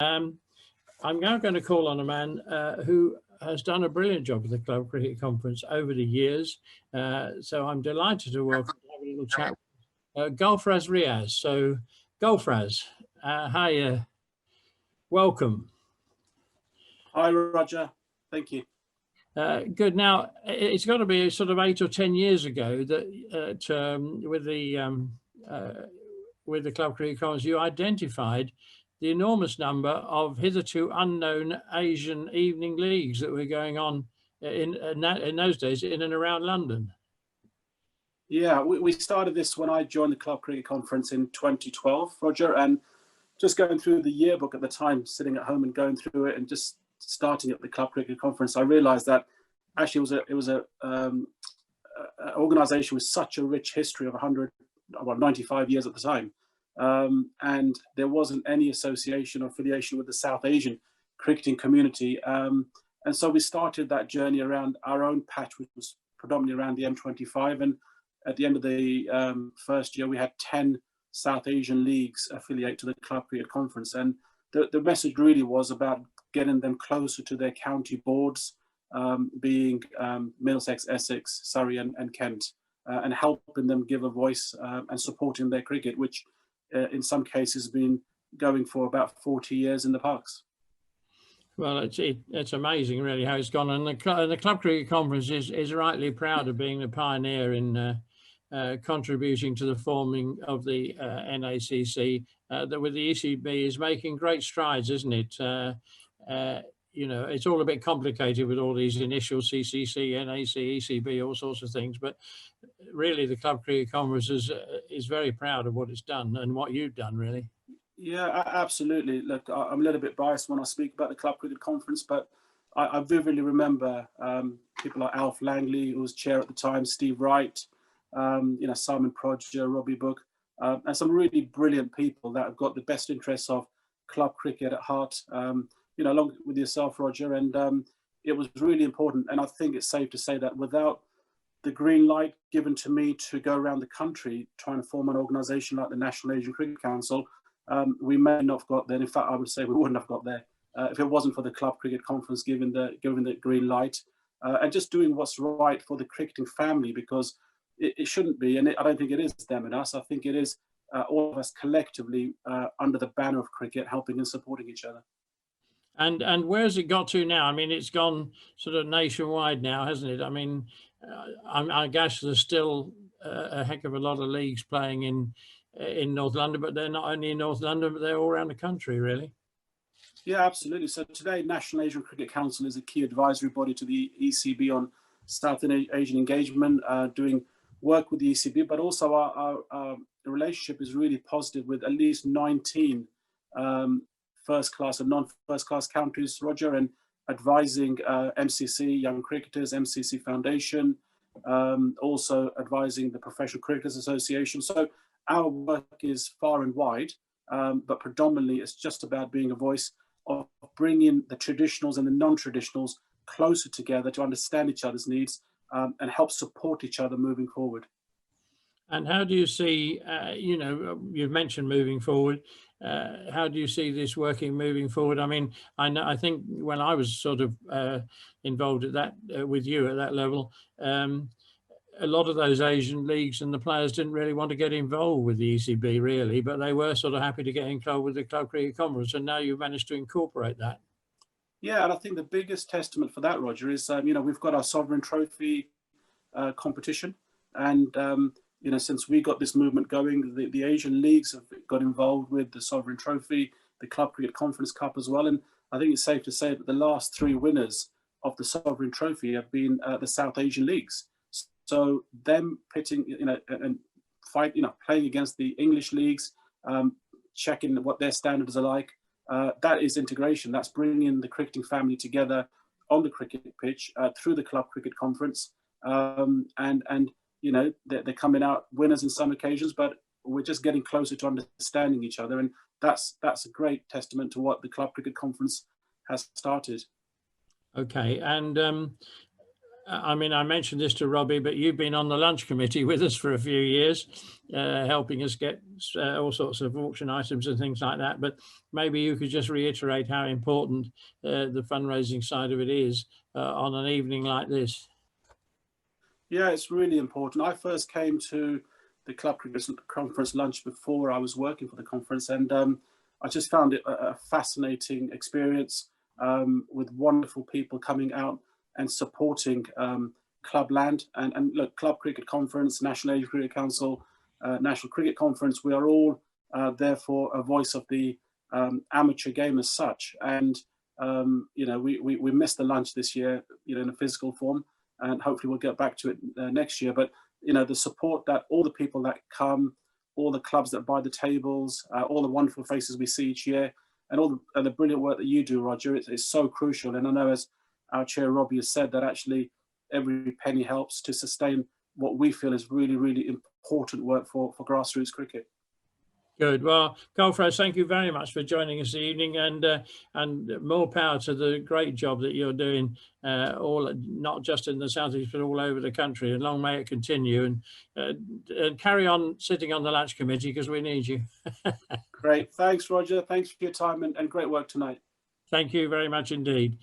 I'm now going to call on a man who has done a brilliant job with the Club Cricket Conference over the years. So I'm delighted to welcome to have a little chat with Gulfraz Riaz. So Gulfraz, hi, welcome. Hi, Roger. Thank you. Good. Now, it's got to be sort of 8 or 10 years ago that with the Club Cricket Conference, you identified the enormous number of hitherto unknown Asian evening leagues that were going on in those days in and around London. Yeah, we started this when I joined the Club Cricket Conference in 2012, Roger, and just going through the yearbook at the time, sitting at home and going through it and just starting at the Club Cricket Conference, I realized that actually it was an organization with such a rich history of 95 years at the time. And there wasn't any association or affiliation with the South Asian cricketing community. And so we started that journey around our own patch, which was predominantly around the M25. And at the end of the first year, we had 10 South Asian leagues affiliate to the Club Cricket Conference. And the message really was about getting them closer to their county boards, being Middlesex, Essex, Surrey and Kent, and helping them give a voice and supporting their cricket, which in some cases has been going for about 40 years in the parks. Well, it's amazing really how it's gone. And the Club Cricket Conference is rightly proud of being the pioneer in contributing to the forming of the NACC, that with the ECB is making great strides, isn't it? You know, it's all a bit complicated with all these initials, CCC, NAC, ECB, all sorts of things. But really, the Club Cricket Conference is very proud of what it's done and what you've done, really. Yeah, absolutely. Look, I'm a little bit biased when I speak about the Club Cricket Conference, but I vividly remember people like Alf Langley, who was chair at the time, Steve Wright, Simon Prodger, Robbie Book, and some really brilliant people that have got the best interests of club cricket at heart. Along with yourself, Roger, and it was really important. And I think it's safe to say that without the green light given to me to go around the country trying to form an organisation like the National Asian Cricket Council, we may not have got there. In fact, I would say we wouldn't have got there if it wasn't for the Club Cricket Conference giving the green light and just doing what's right for the cricketing family, because it shouldn't be, and I don't think it is them and us. I think it is all of us collectively under the banner of cricket, helping and supporting each other. And where's it got to now? I mean, it's gone sort of nationwide now, hasn't it? I mean, I guess there's still a heck of a lot of leagues playing in North London, but they're not only in North London, but they're all around the country, really. Yeah, absolutely. So today, National Asian Cricket Council is a key advisory body to the ECB on South Asian engagement, doing work with the ECB, but also our relationship is really positive with at least 19 first class and non-first class counties, Roger, and advising MCC Young Cricketers, MCC Foundation, also advising the Professional Cricketers Association. So our work is far and wide, but predominantly it's just about being a voice of bringing the traditionals and the non-traditionals closer together to understand each other's needs and help support each other moving forward. And how do you see, you've mentioned moving forward, how do you see this working moving forward? I mean, I think when I was sort of involved at that, with you at that level, a lot of those Asian leagues and the players didn't really want to get involved with the ECB really, but they were sort of happy to get involved with the Club Cricket Conference, and now you've managed to incorporate that. Yeah, and I think the biggest testament for that, Roger, is, we've got our Sovereign Trophy competition, and since we got this movement going, the Asian leagues have got involved with the Sovereign Trophy, the Club Cricket Conference Cup as well. And I think it's safe to say that the last 3 winners of the Sovereign Trophy have been the South Asian leagues. So them pitting, and playing against the English leagues, checking what their standards are like, that is integration. That's bringing the cricketing family together on the cricket pitch through the Club Cricket Conference. They're coming out winners in some occasions, but we're just getting closer to understanding each other. And that's a great testament to what the Club Cricket Conference has started. Okay. And I mean, I mentioned this to Robbie, but you've been on the lunch committee with us for a few years, helping us get all sorts of auction items and things like that. But maybe you could just reiterate how important the fundraising side of it is on an evening like this. Yeah, it's really important. I first came to the Club Cricket Conference lunch before I was working for the conference, and I just found it a fascinating experience with wonderful people coming out and supporting Clubland. And look, Club Cricket Conference, National Age Cricket Council, National Cricket Conference, we are all therefore a voice of the amateur game as such. And, you know, we missed the lunch this year, you know, in a physical form, and hopefully we'll get back to it next year. But, you know, the support that all the people that come, all the clubs that buy the tables, all the wonderful faces we see each year, and all the brilliant work that you do, Roger, it's so crucial. And I know, as our chair Robbie has said, that actually every penny helps to sustain what we feel is really, really important work for grassroots cricket. Good. Well, Gulfraz, thank you very much for joining us this evening, and more power to the great job that you're doing, all not just in the southeast but all over the country. And long may it continue. And carry on sitting on the lunch committee, because we need you. Great. Thanks, Roger. Thanks for your time and great work tonight. Thank you very much indeed.